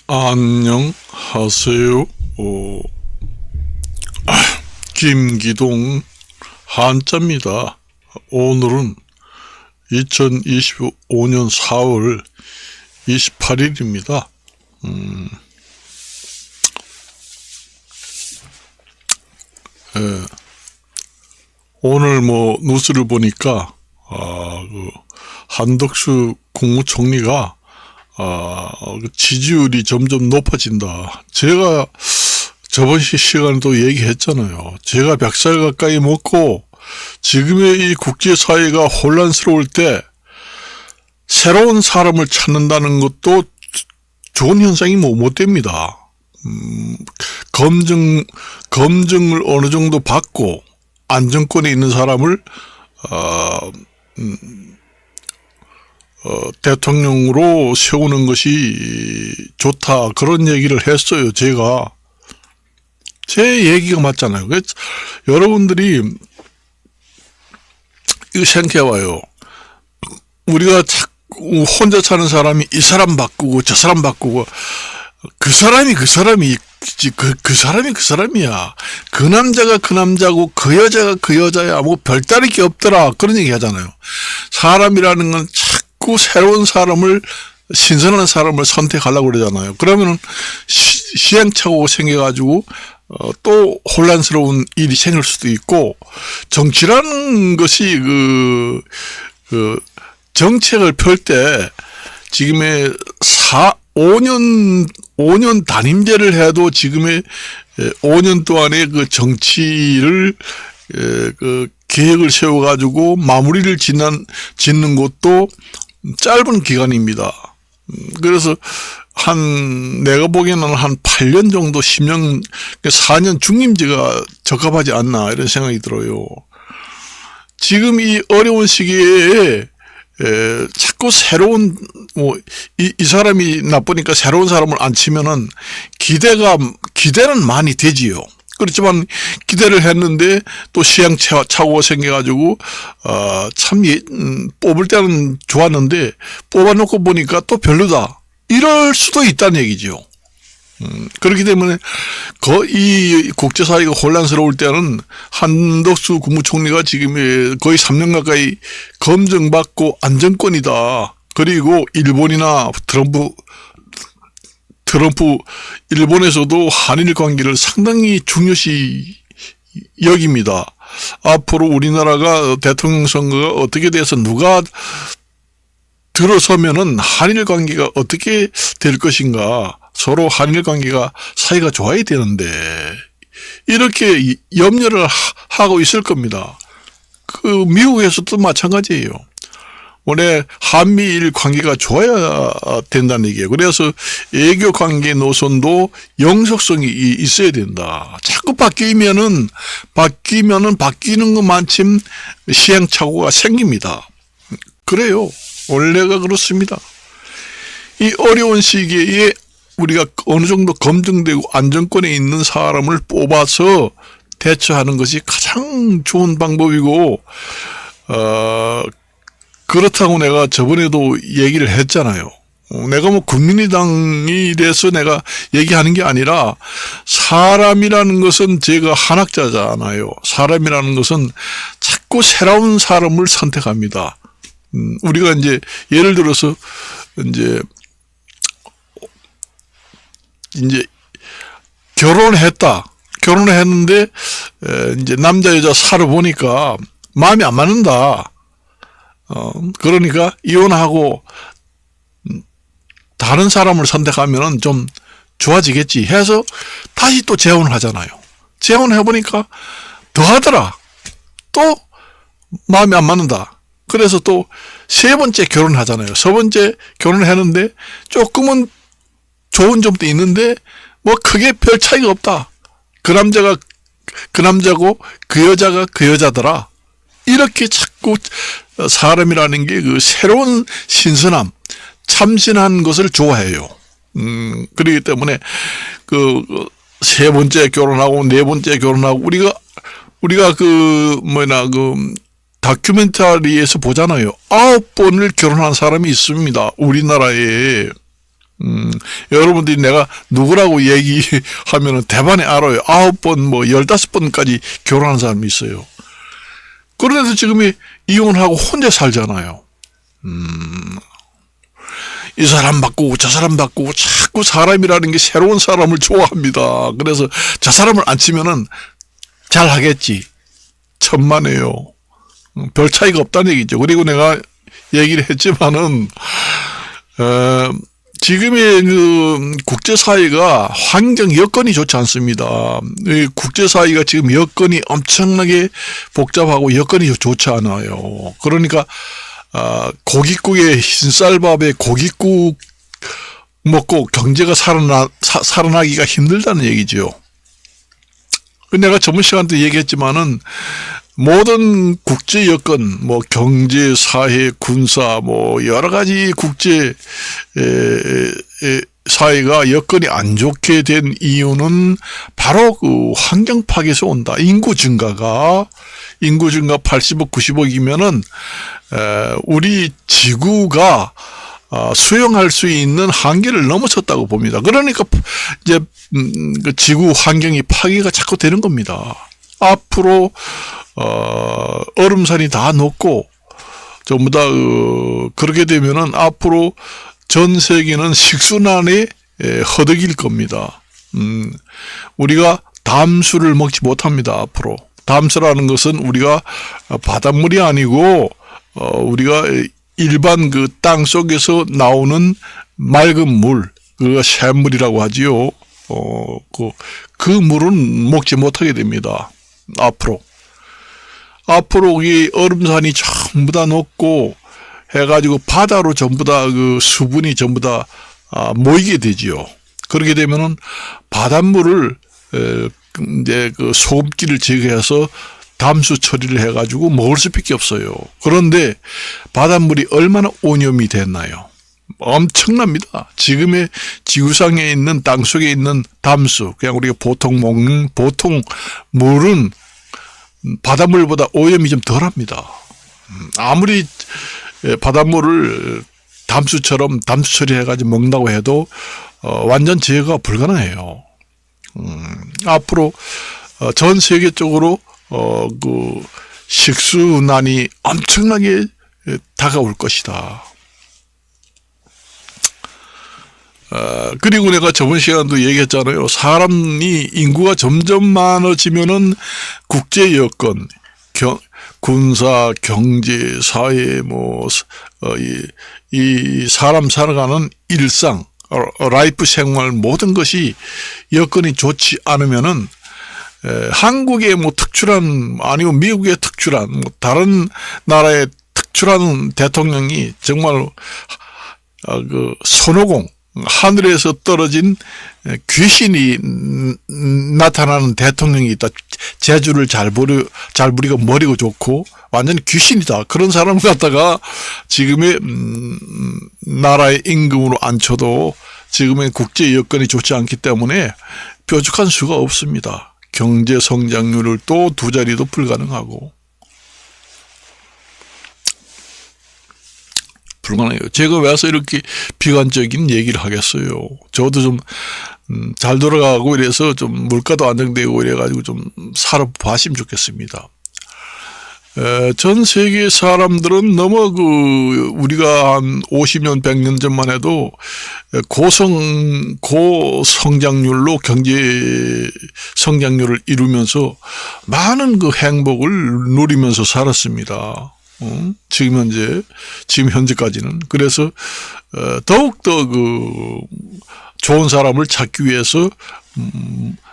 안녕하세요. 김기동 한자입니다. 오늘은 2025년 4월 28일입니다. 오늘 뉴스를 보니까 한덕수 국무총리가 지지율이 점점 높아진다. 제가 저번 시간에도 얘기했잖아요. 제가 100살 가까이 먹고 지금의 이 국제사회가 혼란스러울 때 새로운 사람을 찾는다는 것도 좋은 현상이 못 됩니다. 검증을 어느 정도 받고 안정권에 있는 사람을 대통령으로 세우는 것이 좋다, 그런 얘기를 했어요. 제 얘기가 맞잖아요. 여러분들이 이거 생각해봐요. 우리가 자꾸 혼자 사는 사람이 이 사람 바꾸고 저 사람 바꾸고, 그 사람이 그 사람이야. 그 남자가 그 남자고 그 여자가 그 여자야. 뭐 별다를 게 없더라, 그런 얘기 하잖아요. 사람이라는 건 자꾸 새로운 사람을, 신선한 사람을 선택하려고 그러잖아요. 그러면은 시행착오가 생겨가지고 또 혼란스러운 일이 생길 수도 있고, 정치라는 것이 정책을 펼 때 지금의 5년 단임제를 해도 지금의 5년 동안의 그 정치를 계획을 세워가지고 마무리를 짓는 것도 짧은 기간입니다. 그래서 내가 보기에는 한 8년 정도, 10년, 4년 중임제가 적합하지 않나, 이런 생각이 들어요. 지금 이 어려운 시기에 자꾸 새로운, 이 사람이 나쁘니까 새로운 사람을 안 치면은 기대는 많이 되지요. 그렇지만 기대를 했는데 또 시행착오가 생겨가지고 뽑을 때는 좋았는데 뽑아놓고 보니까 또 별로다, 이럴 수도 있다는 얘기죠. 그렇기 때문에 이 국제사회가 혼란스러울 때는 한덕수 국무총리가 지금 거의 3년 가까이 검증받고 안정권이다. 그리고 일본이나 트럼프 일본에서도 한일 관계를 상당히 중요시 여깁니다. 앞으로 우리나라가 대통령 선거가 어떻게 돼서 누가 들어서면은 한일 관계가 어떻게 될 것인가, 서로 한일 관계가 사이가 좋아야 되는데 이렇게 염려를 하고 있을 겁니다. 미국에서도 마찬가지예요. 원래 한미일 관계가 좋아야 된다는 얘기예요. 그래서 외교 관계 노선도 영속성이 있어야 된다. 자꾸 바뀌면은 바뀌는 것만큼 시행착오가 생깁니다. 그래요. 원래가 그렇습니다. 이 어려운 시기에 우리가 어느 정도 검증되고 안정권에 있는 사람을 뽑아서 대처하는 것이 가장 좋은 방법이고, 그렇다고 내가 저번에도 얘기를 했잖아요. 내가 국민의당이 돼서 내가 얘기하는 게 아니라, 사람이라는 것은, 제가 한학자잖아요. 사람이라는 것은 자꾸 새로운 사람을 선택합니다. 우리가 이제 예를 들어서 이제 결혼을 했는데 이제 남자 여자 살아보니까 마음이 안 맞는다. 그러니까 이혼하고 다른 사람을 선택하면은 좀 좋아지겠지 해서 다시 또 재혼을 하잖아요. 재혼해보니까 더 하더라. 또 마음이 안 맞는다. 그래서 또 세 번째 결혼을 하잖아요. 세 번째 결혼을 했는데 조금은 좋은 점도 있는데 크게 별 차이가 없다. 그 남자가 그 남자고 그 여자가 그 여자더라. 이렇게 자꾸 사람이라는 게 새로운 신선함, 참신한 것을 좋아해요. 그렇기 때문에 세 번째 결혼하고 네 번째 결혼하고 우리가 다큐멘터리에서 보잖아요. 9번을 결혼한 사람이 있습니다. 우리나라에. 여러분들이 내가 누구라고 얘기하면은 대반에 알아요. 9번, 15번까지 결혼한 사람이 있어요. 그런데도 지금이 이혼하고 혼자 살잖아요. 이 사람 바꾸고 저 사람 바꾸고 자꾸 사람이라는 게 새로운 사람을 좋아합니다. 그래서 저 사람을 안 치면은 잘 하겠지. 천만에요. 별 차이가 없다는 얘기죠. 그리고 내가 얘기를 했지만은, 지금의 그 국제사회가 환경 여건이 좋지 않습니다. 이 국제사회가 지금 여건이 엄청나게 복잡하고 여건이 좋지 않아요. 그러니까, 고깃국에 흰쌀밥에 고깃국 먹고 경제가 살아나기가 힘들다는 얘기죠. 내가 저번 시간 때 얘기했지만은 모든 국제 여건, 경제, 사회, 군사, 여러 가지 국제 사회가 여건이 안 좋게 된 이유는 바로 그 환경 파괴에서 온다. 인구 증가가 80억, 90억이면은 우리 지구가 수용할 수 있는 한계를 넘어섰다고 봅니다. 그러니까 이제 그 지구 환경이 파괴가 자꾸 되는 겁니다. 앞으로 얼음산이 다 녹고 전부 다 그렇게 되면은 앞으로 전 세계는 식순환에 허덕일 겁니다. 우리가 담수를 먹지 못합니다. 앞으로 담수라는 것은 우리가 바닷물이 아니고 우리가 일반 그 땅 속에서 나오는 맑은 물, 그거 샘물이라고 하지요. 그 물은 먹지 못하게 됩니다. 앞으로 이 얼음산이 전부 다 녹고 해가지고 바다로 전부 다 그 수분이 전부 다 모이게 되지요. 그렇게 되면은 바닷물을 이제 그 소금기를 제거해서 담수 처리를 해가지고 먹을 수밖에 없어요. 그런데 바닷물이 얼마나 오염이 됐나요? 엄청납니다. 지금의 지구상에 있는 땅 속에 있는 담수, 그냥 우리가 보통 먹는 보통 물은 바닷물보다 오염이 좀 덜합니다. 아무리 바닷물을 담수처럼 담수 처리해가지고 먹는다고 해도 완전 제거가 불가능해요. 앞으로 전 세계적으로 그 식수난이 엄청나게 다가올 것이다. 그리고 내가 저번 시간도 얘기했잖아요. 사람이 인구가 점점 많아지면은 국제 여건, 군사, 경제, 사회, 이 사람 살아가는 일상, 라이프 생활 모든 것이 여건이 좋지 않으면은 한국의 특출한, 아니면 미국의 특출한, 다른 나라의 특출한 대통령이 정말 그 손오공, 하늘에서 떨어진 귀신이 나타나는 대통령이 있다. 재주를 잘 부리고 머리가 좋고 완전 귀신이다. 그런 사람을 갖다가 지금의 나라의 임금으로 앉혀도 지금의 국제 여건이 좋지 않기 때문에 뾰족한 수가 없습니다. 경제 성장률을 또 2자리도 불가능하고. 불가능해요. 제가 왜서 이렇게 비관적인 얘기를 하겠어요. 저도 좀 잘 돌아가고 이래서 좀 물가도 안정되고 이래가지고 좀 살아봤으면 좋겠습니다. 전 세계 사람들은 너무 우리가 한 50년, 100년 전만 해도 고성장률로 경제 성장률을 이루면서 많은 그 행복을 누리면서 살았습니다. 지금 현재까지는. 그래서, 더욱더 좋은 사람을 찾기 위해서,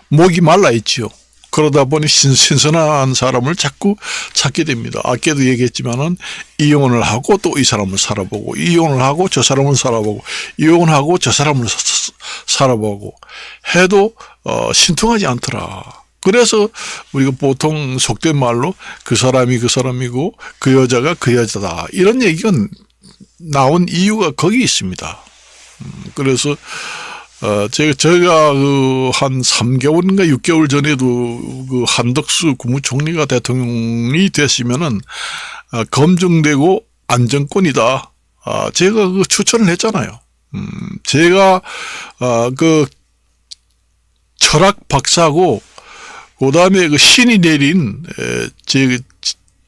목이 말라 있지요. 그러다 보니 신선한 사람을 자꾸 찾게 됩니다. 아까도 얘기했지만은, 이혼을 하고 또 이 사람을 살아보고, 이혼을 하고 저 사람을 살아보고, 이혼하고 저 사람을 살아보고, 해도, 신통하지 않더라. 그래서 우리가 보통 속된 말로 그 사람이 그 사람이고 그 여자가 그 여자다. 이런 얘기가 나온 이유가 거기 있습니다. 그래서 제가 한 3개월인가 6개월 전에도 그 한덕수 국무총리가 대통령이 됐으면은 검증되고 안정권이다. 제가 추천을 했잖아요. 제가 그 철학 박사고 그다음에 그 신이 내린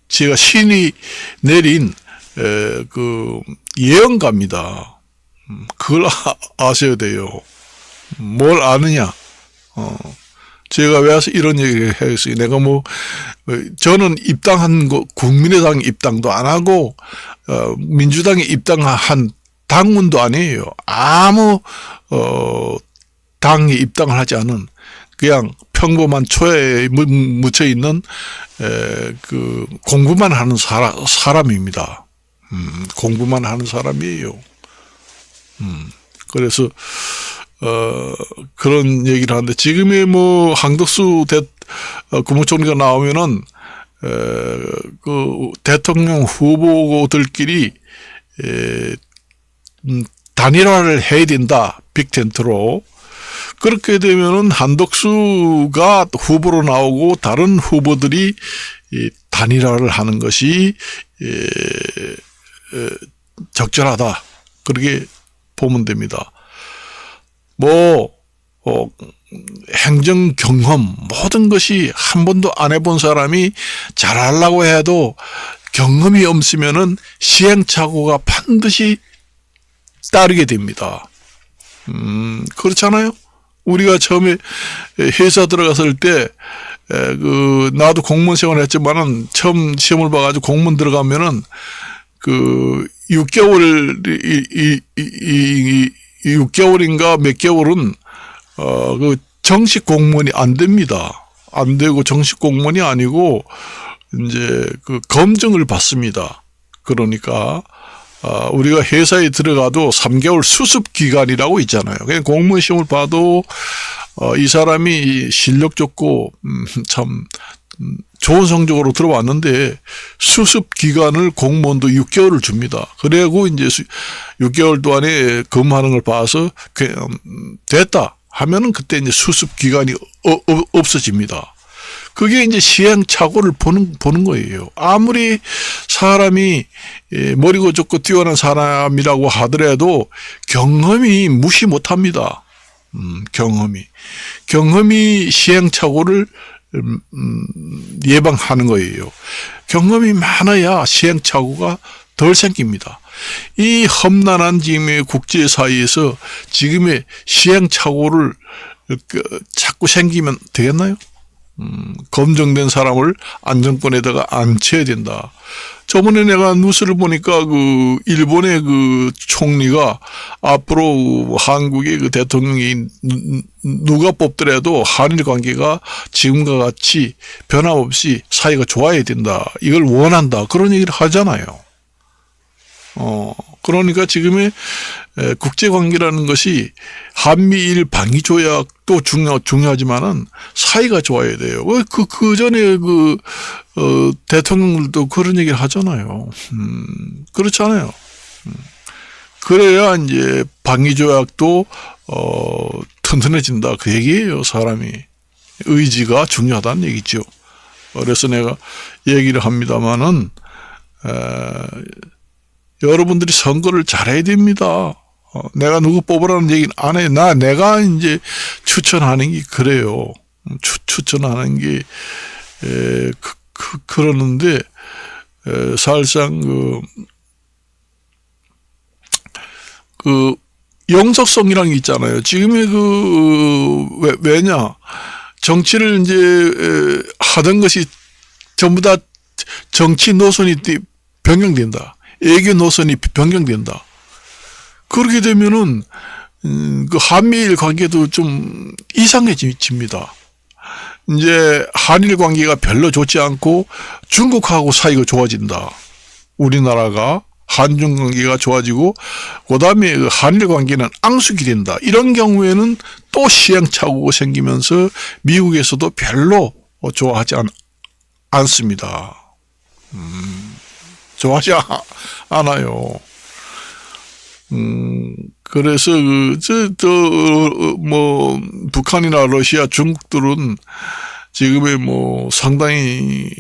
제가 신이 내린 그 예언가입니다. 그걸 아셔야 돼요. 뭘 아느냐? 제가 왜 이런 얘기를 했어요? 내가 저는 입당한 거, 국민의당 입당도 안 하고, 민주당에 입당한 당원도 아니에요. 아무, 당에 입당을 하지 않은, 그냥 평범한 초에 묻혀 있는, 공부만 하는 사람입니다. 공부만 하는 사람이에요. 그래서, 그런 얘기를 하는데, 지금의 한덕수 국무총리가 나오면은, 대통령 후보들끼리, 단일화를 해야 된다. 빅텐트로. 그렇게 되면은 한덕수가 후보로 나오고 다른 후보들이 단일화를 하는 것이, 적절하다. 그렇게 보면 됩니다. 행정 경험, 모든 것이 한 번도 안 해본 사람이 잘하려고 해도 경험이 없으면은 시행착오가 반드시 따르게 됩니다. 그렇잖아요? 우리가 처음에 회사 들어갔을 때, 나도 공무원 생활 했지만은 처음 시험을 봐가지고 공무원 들어가면은 6개월인가 몇 개월은, 정식 공무원이 안 됩니다. 안 되고 정식 공무원이 아니고, 이제 검증을 받습니다. 그러니까, 우리가 회사에 들어가도 3개월 수습 기간이라고 있잖아요. 그냥 공무원 시험을 봐도, 이 사람이 실력 좋고, 참, 좋은 성적으로 들어왔는데 수습 기간을 공무원도 6개월을 줍니다. 그리고 이제 6개월 동안에 근무하는 걸 봐서 됐다 하면은 그때 이제 수습 기간이 없어집니다. 그게 이제 시행착오를 보는 거예요. 아무리 사람이 머리고 좋고 뛰어난 사람이라고 하더라도 경험이 무시 못합니다. 경험이 시행착오를 예방하는 거예요. 경험이 많아야 시행착오가 덜 생깁니다. 이 험난한 지금의 국제사회에서 지금의 시행착오를 자꾸 생기면 되겠나요? 검증된 사람을 안정권에다가 앉혀야 된다. 저번에 내가 뉴스를 보니까 일본의 총리가 앞으로 한국의 대통령이 누가 뽑더라도 한일 관계가 지금과 같이 변함없이 사이가 좋아야 된다. 이걸 원한다. 그런 얘기를 하잖아요. 그러니까 지금의 국제관계라는 것이 한미일 방위조약도 중요하지만은 사이가 좋아야 돼요. 그 전에 대통령들도 그런 얘기를 하잖아요. 그렇잖아요. 그래야 이제 방위조약도, 튼튼해진다. 그 얘기예요, 사람이. 의지가 중요하다는 얘기죠. 그래서 내가 얘기를 합니다만은, 여러분들이 선거를 잘해야 됩니다. 내가 누구 뽑으라는 얘기는 안 해. 내가 이제 추천하는 게 그래요. 추천하는 게, 그러는데, 사실상 영속성이라는 게 있잖아요. 지금의 왜냐. 정치를 이제, 하던 것이 전부 다 정치 노선이 변경된다. 애교 노선이 변경된다. 그렇게 되면은, 한미일 관계도 좀 이상해집니다. 이제, 한일 관계가 별로 좋지 않고 중국하고 사이가 좋아진다. 우리나라가 한중 관계가 좋아지고, 그 다음에 한일 관계는 앙숙이 된다. 이런 경우에는 또 시행착오가 생기면서 미국에서도 별로 좋아하지 않습니다. 좋아하지 않아요. 그래서 북한이나 러시아, 중국들은 지금의 상당히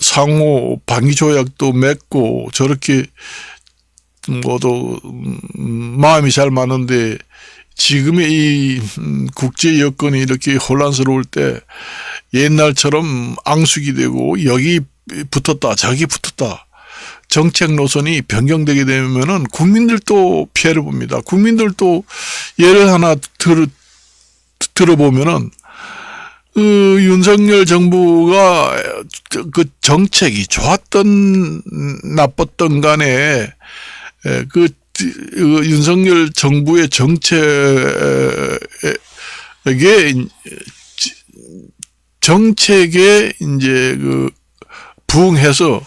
상호 방위조약도 맺고 저렇게 모두 마음이 잘 맞는데 지금의 이 국제 여건이 이렇게 혼란스러울 때 옛날처럼 앙숙이 되고 여기 붙었다 저기 붙었다 정책 노선이 변경되게 되면은 국민들도 피해를 봅니다. 국민들도 예를 하나 들어보면은 윤석열 정부가 그 정책이 좋았던 나빴던 간에 윤석열 정부의 정책에 이제 부응해서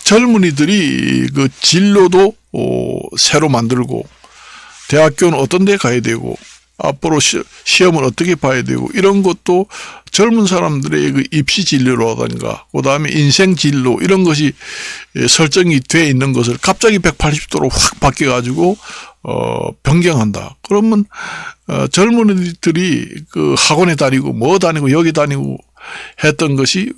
젊은이들이 진로도 새로 만들고 대학교는 어떤 데 가야 되고 앞으로 시험을 어떻게 봐야 되고 이런 것도 젊은 사람들의 입시 진로라든가 그다음에 인생 진로 이런 것이 설정이 돼 있는 것을 갑자기 180도로 확 바뀌어 가지고 변경한다. 그러면 젊은이들이 학원에 다니고 뭐 다니고 여기 다니고 했던 것이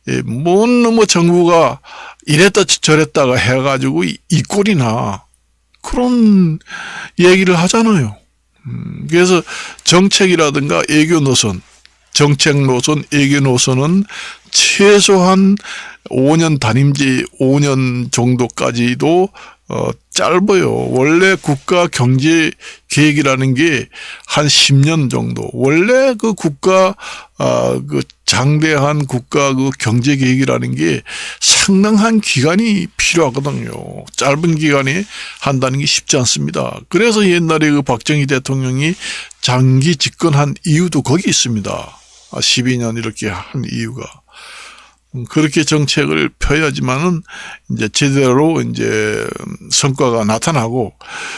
너무 정부가 이랬다 저랬다가 해가지고 이 꼴이나 그런 얘기를 하잖아요. 그래서 정책이라든가 애교 노선, 정책 노선, 애교 노선은 최소한 5년 단임제 5년 정도까지도 짧아요. 원래 국가 경제 계획이라는 게 한 10년 정도. 원래 국가 장대한 국가 경제 계획이라는 게 상당한 기간이 필요하거든요. 짧은 기간에 한다는 게 쉽지 않습니다. 그래서 옛날에 박정희 대통령이 장기 집권한 이유도 거기 있습니다. 12년 이렇게 한 이유가. 그렇게 정책을 펴야지만은 이제 제대로 이제 성과가 나타나고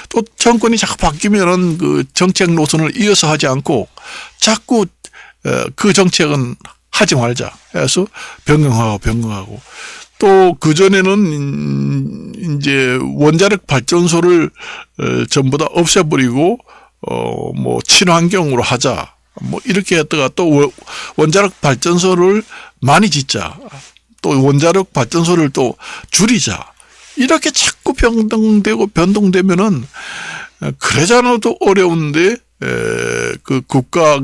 또 정권이 자꾸 바뀌면은 정책 노선을 이어서 하지 않고 자꾸 그 정책은 하지 말자 해서 변경하고 또 그전에는 이제 원자력 발전소를 전부 다 없애버리고 뭐 친환경으로 하자 뭐 이렇게 했다가 또 원자력 발전소를 많이 짓자 또 원자력 발전소를 또 줄이자 이렇게 자꾸 변동되면은 그러잖아도 어려운데 국가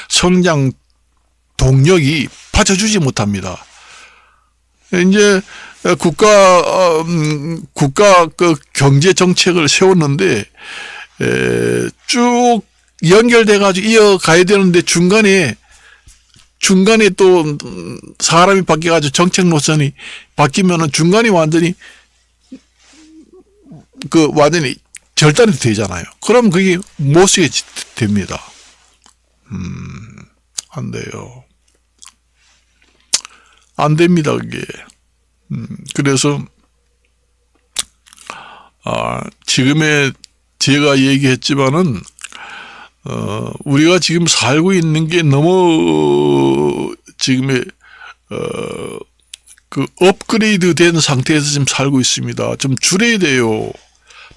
성장 동력이 받쳐주지 못합니다. 이제 국가 경제 정책을 세웠는데 쭉 연결돼 가지고 이어가야 되는데 중간에 또 사람이 바뀌어 가지고 정책 노선이 바뀌면은 중간에 완전히 절단이 되잖아요. 그럼 그게 못 쓰게 됩니다. 안 돼요. 안 됩니다, 그게. 그래서, 지금의 제가 얘기했지만은, 우리가 지금 살고 있는 게 너무 지금의, 업그레이드 된 상태에서 지금 살고 있습니다. 좀 줄여야 돼요.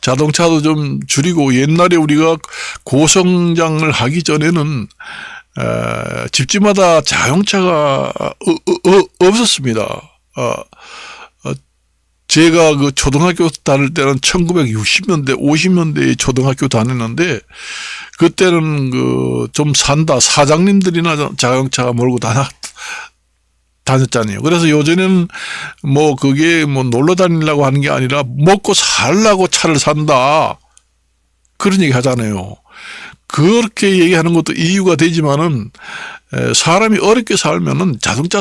자동차도 좀 줄이고, 옛날에 우리가 고성장을 하기 전에는, 집집마다 자동차가 없었습니다. 제가 초등학교 다닐 때는 1960년대, 50년대에 초등학교 다녔는데, 그때는 좀 산다, 사장님들이나 자동차 몰고 다녔잖아요. 그래서 요즘에는 그게 놀러 다니려고 하는 게 아니라 먹고 살라고 차를 산다. 그런 얘기 하잖아요. 그렇게 얘기하는 것도 이유가 되지만은, 사람이 어렵게 살면은 자동차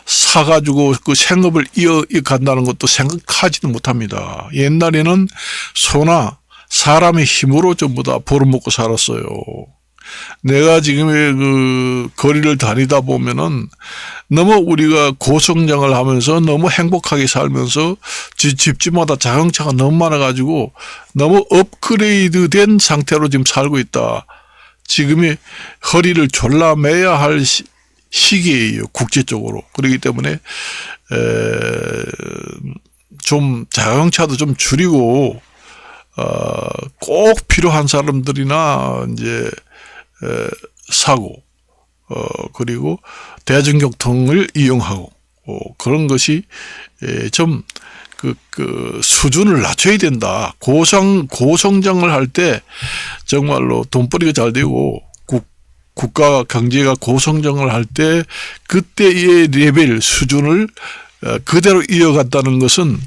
사가지고 생업을 이어간다는 것도 생각하지는 못합니다. 옛날에는 소나 사람의 힘으로 전부 다 벌어먹고 살았어요. 내가 지금의 거리를 다니다 보면은 너무 우리가 고성장을 하면서 너무 행복하게 살면서 집집마다 자동차가 너무 많아가지고 너무 업그레이드 된 상태로 지금 살고 있다. 지금의 허리를 졸라매야 할 시기예요. 국제적으로. 그렇기 때문에 좀 자동차도 좀 줄이고 꼭 필요한 사람들이나 이제 사고 그리고 대중교통을 이용하고 그런 것이 좀 그 수준을 낮춰야 된다. 고성장을 할 때 정말로 돈벌이가 잘 되고 국가 경제가 고성장을 할 때 그때의 레벨 수준을 그대로 이어갔다는 것은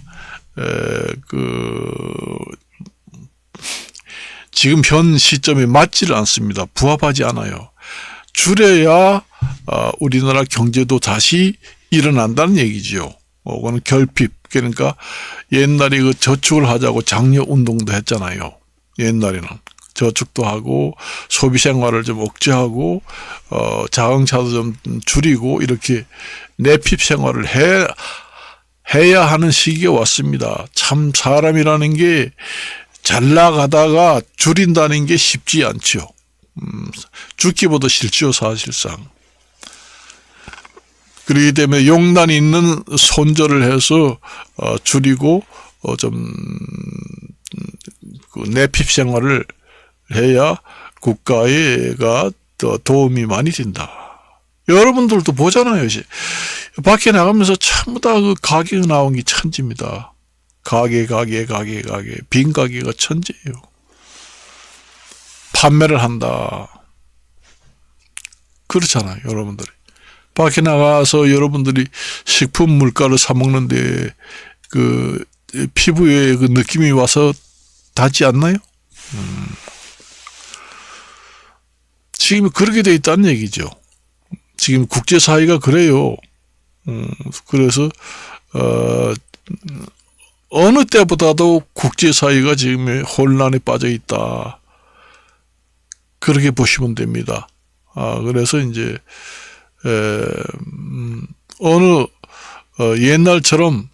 지금 현 시점에 맞지를 않습니다. 부합하지 않아요. 줄여야 우리나라 경제도 다시 일어난다는 얘기지요. 그거는 결핍. 그러니까 옛날에 그 저축을 하자고 장려 운동도 했잖아요. 옛날에는 저축도 하고 소비 생활을 좀 억제하고 자동차도 좀 줄이고 이렇게 내핍 생활을 해야 하는 시기가 왔습니다. 참 사람이라는 게 잘 나가다가 줄인다는 게 쉽지 않죠. 죽기보다 싫죠, 사실상. 그렇기 때문에 용단이 있는 손절을 해서 줄이고 좀 그 내핍 생활을 해야 국가에가 더 도움이 많이 된다. 여러분들도 보잖아요. 밖에 나가면서 전부 다 그 가게가 나온 게 천지입니다. 가게. 빈 가게가 천지예요. 판매를 한다. 그렇잖아요, 여러분들이. 밖에 나가서 여러분들이 식품 물가를 사 먹는데 그 피부에 그 느낌이 와서 닿지 않나요? 지금 그렇게 돼 있다는 얘기죠. 지금 국제사회가 그래요. 그래서 어느 때보다도 국제사회가 지금 혼란에 빠져 있다. 그렇게 보시면 됩니다. 그래서 이제 어느 옛날처럼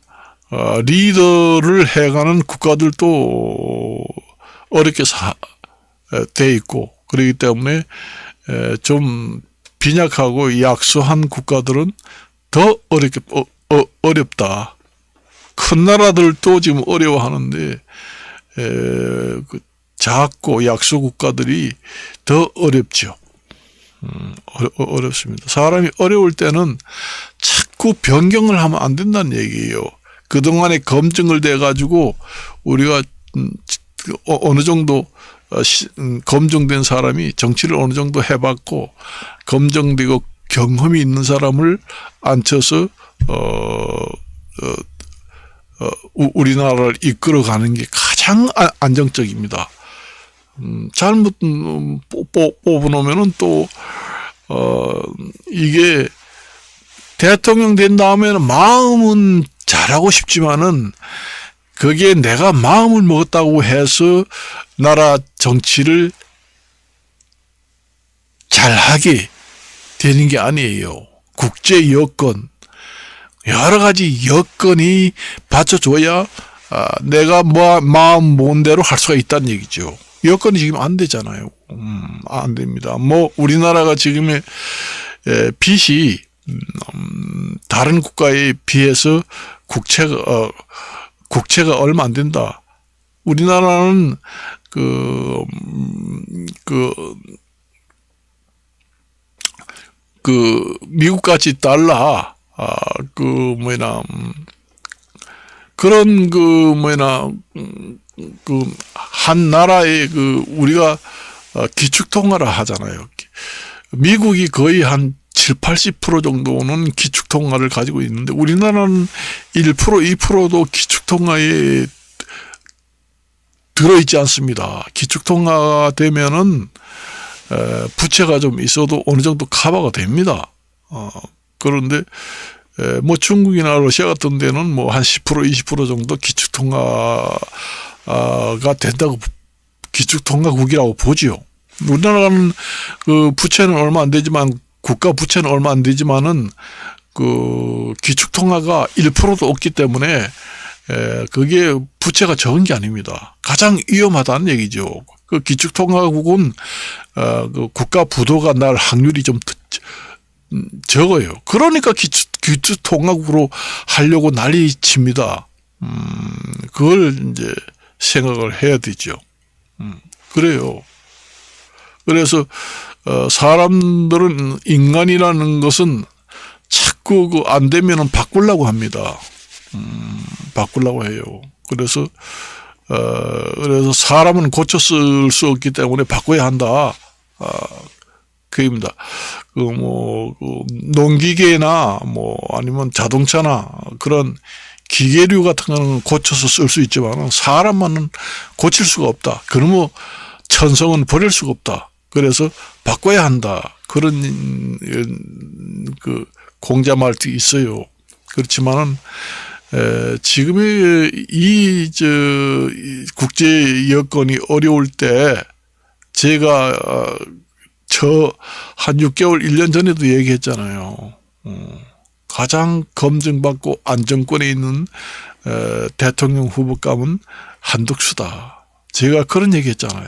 리더를 해가는 국가들도 어렵게 돼 있고, 그렇기 때문에 좀 빈약하고 약소한 국가들은 더 어렵다. 큰 나라들도 지금 어려워하는데 그 작고 약소 국가들이 더 어렵죠. 어렵습니다. 사람이 어려울 때는 자꾸 변경을 하면 안 된다는 얘기예요. 그동안에 검증을 돼가지고 우리가 어느 정도 검증된 사람이 정치를 어느 정도 해봤고 검증되고 경험이 있는 사람을 앉혀서 우리나라를 이끌어가는 게 가장 안정적입니다. 잘못 뽑아놓으면은 또 이게 대통령 된 다음에는 마음은 잘하고 싶지만은 그게 내가 마음을 먹었다고 해서 나라 정치를 잘하게 되는 게 아니에요. 국제 여건, 여러 가지 여건이 받쳐줘야 내가 마음 먹은 대로 할 수가 있다는 얘기죠. 여건이 지금 안 되잖아요. 안 됩니다. 우리나라가 지금의 빚이 다른 국가에 비해서 국채가 얼마 안 된다. 우리나라는 미국같이 달러, 한 나라의 우리가 기축통화를 하잖아요. 미국이 거의 한 70-80% 정도는 기축통화를 가지고 있는데 우리나라는 1%, 2%도 기축통화에 들어있지 않습니다. 기축통화가 되면은 부채가 좀 있어도 어느 정도 커버가 됩니다. 그런데 중국이나 러시아 같은 데는 한 10%, 20% 정도 기축통화가 된다고 기축통화국이라고 보지요. 우리나라는 부채는 얼마 안 되지만 국가 부채는 얼마 안 되지만은 기축통화가 1%도 없기 때문에 그게 부채가 적은 게 아닙니다. 가장 위험하다는 얘기죠. 기축통화국은 국가 부도가 날 확률이 좀 적어요. 그러니까 기축통화국으로 하려고 난리 칩니다. 그걸 이제 생각을 해야 되죠. 그래요. 그래서 사람들은 인간이라는 것은 자꾸 안 되면은 바꾸려고 합니다. 바꾸려고 해요. 그래서 사람은 고쳐 쓸 수 없기 때문에 바꿔야 한다. 그입니다. 농기계나 아니면 자동차나 그런 기계류 같은 거는 고쳐서 쓸 수 있지만 사람만은 고칠 수가 없다. 그러면 천성은 버릴 수가 없다. 그래서 바꿔야 한다. 그런 공자 말도 있어요. 그렇지만은 지금의 이 국제 여건이 어려울 때 제가 한 6개월, 1년 전에도 얘기했잖아요. 가장 검증받고 안정권에 있는 대통령 후보감은 한덕수다. 제가 그런 얘기했잖아요.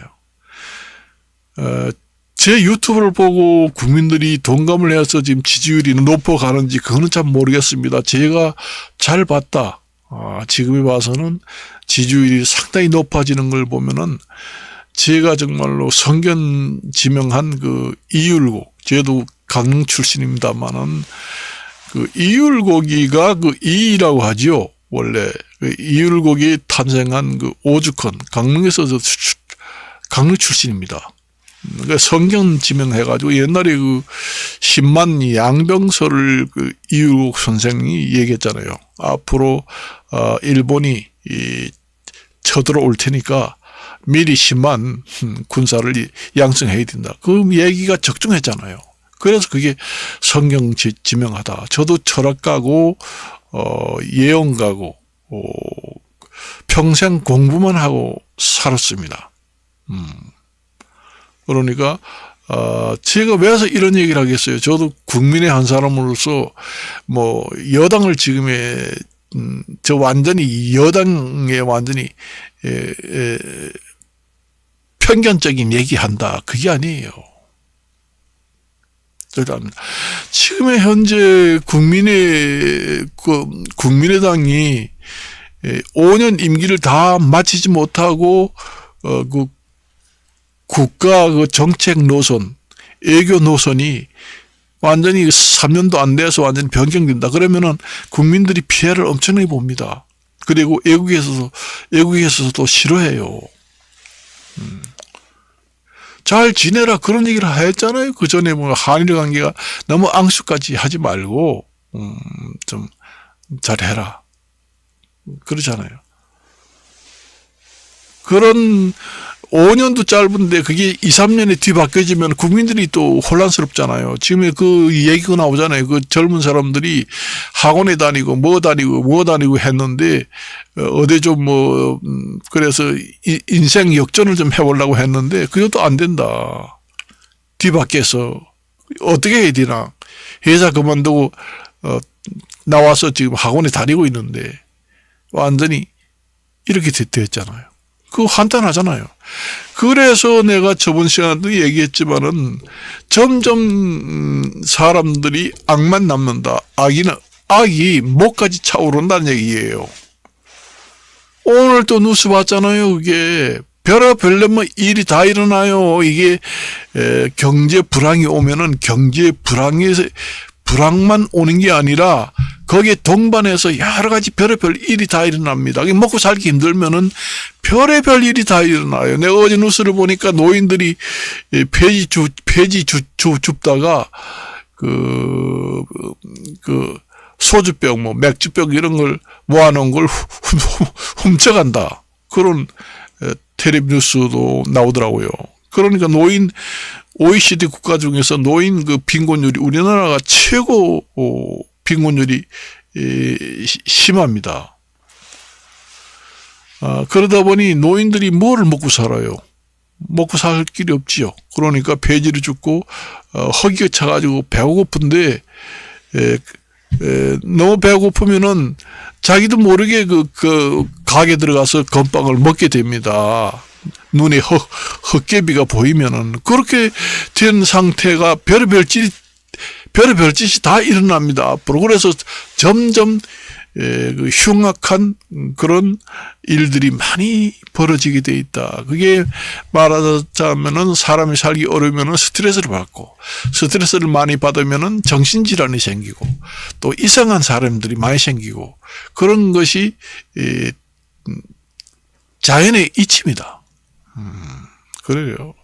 제 유튜브를 보고 국민들이 동감을 해서 지금 지지율이 높아가는지 그거는 잘 모르겠습니다. 제가 잘 봤다. 지금에 봐서는 지지율이 상당히 높아지는 걸 보면은 제가 정말로 성견 지명한 이율곡, 저도 강릉 출신입니다만은 이율곡이가 이라고 하죠. 원래 이율곡이 탄생한 오죽헌, 강릉 출신입니다. 성견 지명해가지고 옛날에 신만 양병설을 이율곡 선생이 얘기했잖아요. 앞으로 일본이 쳐들어올 테니까 미리 10만 군사를 양성해야 된다. 그 얘기가 적중했잖아요. 그래서 그게 성경 지명하다. 저도 철학가고 예언가고 평생 공부만 하고 살았습니다. 그러니까 제가 왜서 이런 얘기를 하겠어요. 저도 국민의 한 사람으로서 여당을 지금의 저 완전히 여당에 완전히 편견적인 얘기한다. 그게 아니에요. 지금의 현재 국민의당이 5년 임기를 다 마치지 못하고 국가 정책 노선, 애교 노선이 완전히 3년도 안 돼서 완전히 변경된다. 그러면은 국민들이 피해를 엄청나게 봅니다. 그리고 외국에서도 싫어해요. 잘 지내라 그런 얘기를 했잖아요. 그 전에 한일 관계가 너무 앙숙까지 하지 말고 좀 잘해라 그러잖아요. 그런 5년도 짧은데 그게 2, 3년에 뒤바뀌어지면 국민들이 또 혼란스럽잖아요. 지금 그 얘기가 나오잖아요. 그 젊은 사람들이 학원에 다니고 뭐 다니고 했는데 어디 좀 그래서 인생 역전을 좀 해보려고 했는데 그것도 안 된다. 뒤바뀌어서 어떻게 해야 되나. 회사 그만두고 나와서 지금 학원에 다니고 있는데 완전히 이렇게 됐잖아요. 그거 한탄하잖아요. 그래서 내가 저번 시간에도 얘기했지만은 점점 사람들이 악만 남는다. 악이 목까지 차오른다는 얘기예요. 오늘 또 뉴스 봤잖아요. 그게 별의별 일이 다 일어나요. 이게 경제 불황이 오면은 경제 불황만 오는 게 아니라 거기에 동반해서 여러 가지 별의별 일이 다 일어납니다. 먹고 살기 힘들면은 별의별 일이 다 일어나요. 내가 어제 뉴스를 보니까 노인들이 폐지 줍다가 소주병, 맥주병 이런 걸 모아놓은 걸 훔쳐간다. 그런 텔레비 뉴스도 나오더라고요. 그러니까 OECD 국가 중에서 노인 빈곤율이 우리나라가 최고 빈곤율이 심합니다. 그러다 보니 노인들이 뭐를 먹고 살아요? 먹고 살 길이 없지요. 그러니까 폐지를 줍고 허기가 차가지고 배고픈데 너무 배고프면은 자기도 모르게 그 가게 들어가서 건빵을 먹게 됩니다. 눈에 헛개비가 보이면은 그렇게 된 상태가 별의별 짓이 다 일어납니다. 앞으로. 그래서 점점 그 흉악한 그런 일들이 많이 벌어지게 돼 있다. 그게 말하자면은 사람이 살기 어려우면은 스트레스를 받고, 스트레스를 많이 받으면은 정신질환이 생기고, 또 이상한 사람들이 많이 생기고, 그런 것이 자연의 이치입니다. 그래요.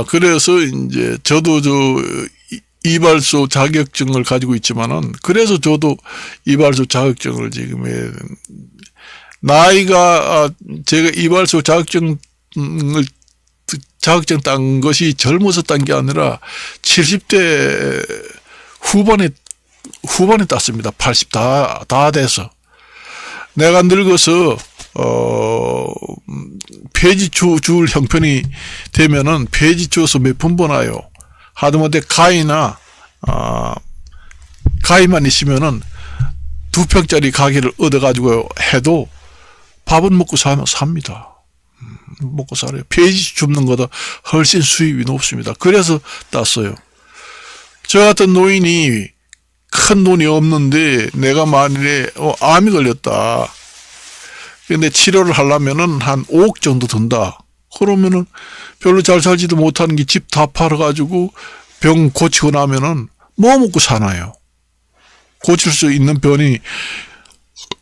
그래서 이제 저도 이발소 자격증을 가지고 있지만은, 그래서 저도 이발소 자격증을 지금 나이가, 제가 이발소 자격증 딴 것이 젊어서 딴 게 아니라 70대 후반에 땄습니다. 80 다 돼서. 내가 늙어서, 폐지 줄 형편이 되면은 폐지 주어서 몇 푼 버나요. 하다못해 가위만 있으면은 2평짜리 가게를 얻어가지고 해도 밥은 먹고 삽니다. 먹고 살아요. 폐지 줍는 것보다 훨씬 수입이 높습니다. 그래서 땄어요. 저 같은 노인이 큰 돈이 없는데 내가 만일에 암이 걸렸다. 근데 치료를 하려면은 한 5억 정도 든다. 그러면은 별로 잘 살지도 못하는 게 집 다 팔아가지고 병 고치고 나면은 뭐 먹고 사나요? 고칠 수 있는 병이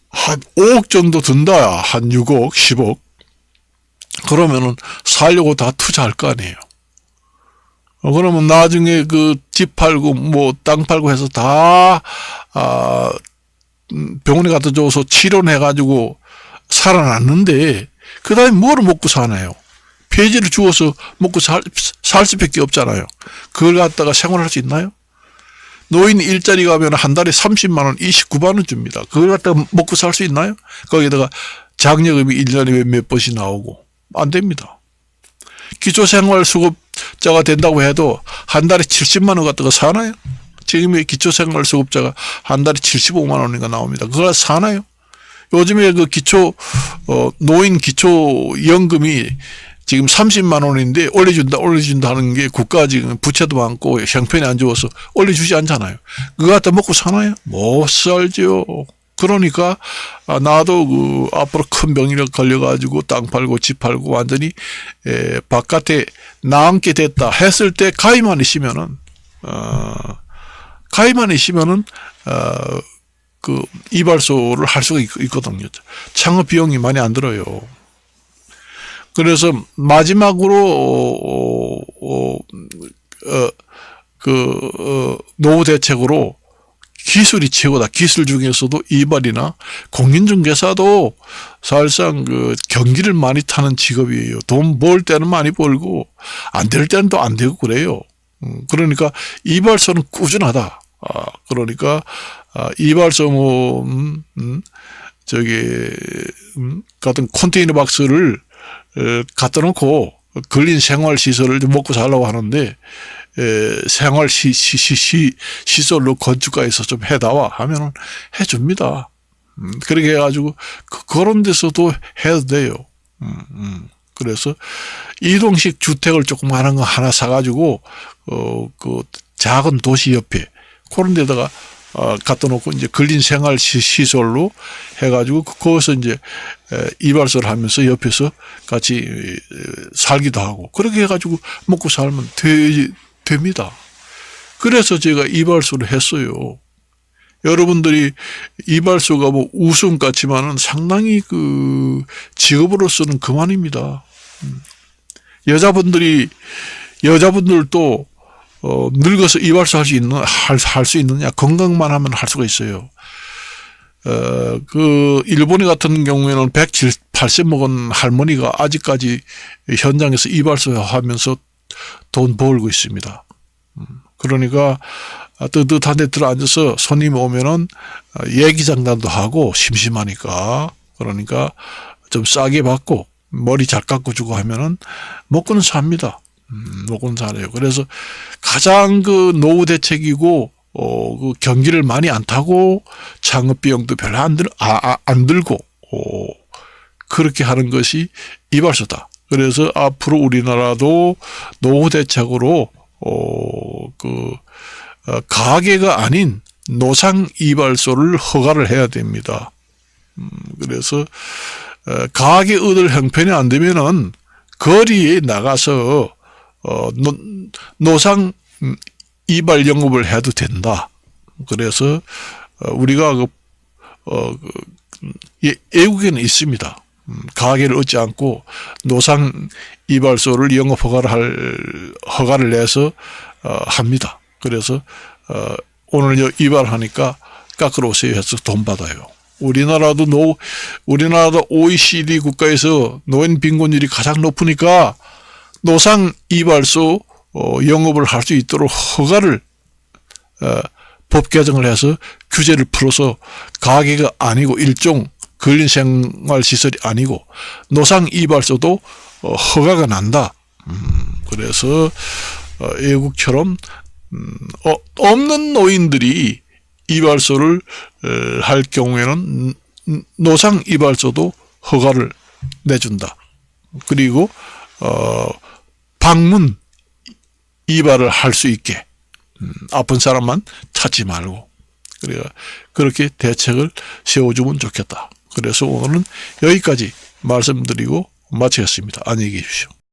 한 5억 정도 든다. 한 6억, 10억. 그러면은 살려고 다 투자할 거 아니에요. 그러면 나중에 그 집 팔고 뭐 땅 팔고 해서 다 병원에 갖다 줘서 치료해가지고 살아났는데 그 다음에 뭐를 먹고 사나요? 폐지를 주어서 먹고 살 수밖에 없잖아요. 그걸 갖다가 생활할 수 있나요? 노인 일자리 가면 한 달에 30만 원, 29만 원 줍니다. 그걸 갖다가 먹고 살 수 있나요? 거기다가 장려금이 1년에 몇 번씩 나오고 안 됩니다. 기초생활수급자가 된다고 해도 한 달에 70만 원 갖다가 사나요? 지금의 기초생활수급자가 한 달에 75만 원인가 나옵니다. 그걸 사나요? 요즘에 그 노인 기초연금이 지금 30만 원인데 올려준다 하는 게 국가 지금 부채도 많고 형편이 안 좋아서 올려주지 않잖아요. 그거 갖다 먹고 사나요? 못 살죠. 그러니까 나도 앞으로 큰 병이라 걸려가지고 땅 팔고 집 팔고 완전히 바깥에 나앉게 됐다 했을 때 가위만 있으면은 그 이발소를 할 수가 있거든요. 창업 비용이 많이 안 들어요. 그래서 마지막으로 노후 대책으로 기술이 최고다. 기술 중에서도 이발이나 공인중개사도 사실상 그 경기를 많이 타는 직업이에요. 돈 벌 때는 많이 벌고 안 될 때는 또 안 되고 그래요. 그러니까 이발소는 꾸준하다. 그러니까 이발소 같은 컨테이너 박스를 갖다 놓고 걸린 생활시설을 좀 먹고 살라고 하는데 생활시설로 건축가에서 좀 해다와 하면은 해줍니다. 그렇게 해가지고 그런 데서도 해도 돼요. 그래서 이동식 주택을 조그마한 거 하나 사가지고 그 작은 도시 옆에 그런 데다가 갖다 놓고 이제 걸린 생활 시설로 해가지고 거기서 이제 이발소를 하면서 옆에서 같이 살기도 하고 그렇게 해가지고 먹고 살면 됩니다. 그래서 제가 이발소를 했어요. 여러분들이 이발소가 뭐 웃음 같지만은 상당히 그 직업으로서는 그만입니다. 여자분들도 늙어서 이발소 할 수 있느냐? 건강만 하면 할 수가 있어요. 그 일본에 같은 경우에는 180 먹은 할머니가 아직까지 현장에서 이발소 하면서 돈 벌고 있습니다. 그러니까 뜨뜻한 데 들어앉아서 손님 오면은 얘기장단도 하고 심심하니까 그러니까 좀 싸게 받고 머리 잘 깎아주고 하면은 먹고는 삽니다. 먹고는 살아요. 그래서 가장 그 노후 대책이고 그 경기를 많이 안 타고 창업 비용도 별로 안 들고 그렇게 하는 것이 이발소다. 그래서 앞으로 우리나라도 노후 대책으로 가계가 아닌 노상 이발소를 허가를 해야 됩니다. 그래서 가계 의들 형편이 안 되면은 거리에 나가서 노상 이발 영업을 해도 된다. 그래서 우리가 외국에는 있습니다. 가게를 얻지 않고 노상 이발소를 영업 허가를 내서 합니다. 그래서 오늘 이발하니까 깎으러 오세요 해서 돈 받아요. 우리나라도 OECD 국가에서 노인 빈곤율이 가장 높으니까 노상 이발소 영업을 할 수 있도록 허가를 법 개정을 해서 규제를 풀어서 가게가 아니고 일종 근린생활시설이 아니고 노상 이발소도 허가가 난다. 그래서 외국처럼 없는 노인들이 이발소를 할 경우에는 노상 이발소도 허가를 내준다. 그리고 방문 이발을 할 수 있게 아픈 사람만 찾지 말고 그렇게 대책을 세워주면 좋겠다. 그래서 오늘은 여기까지 말씀드리고 마치겠습니다. 안녕히 계십시오.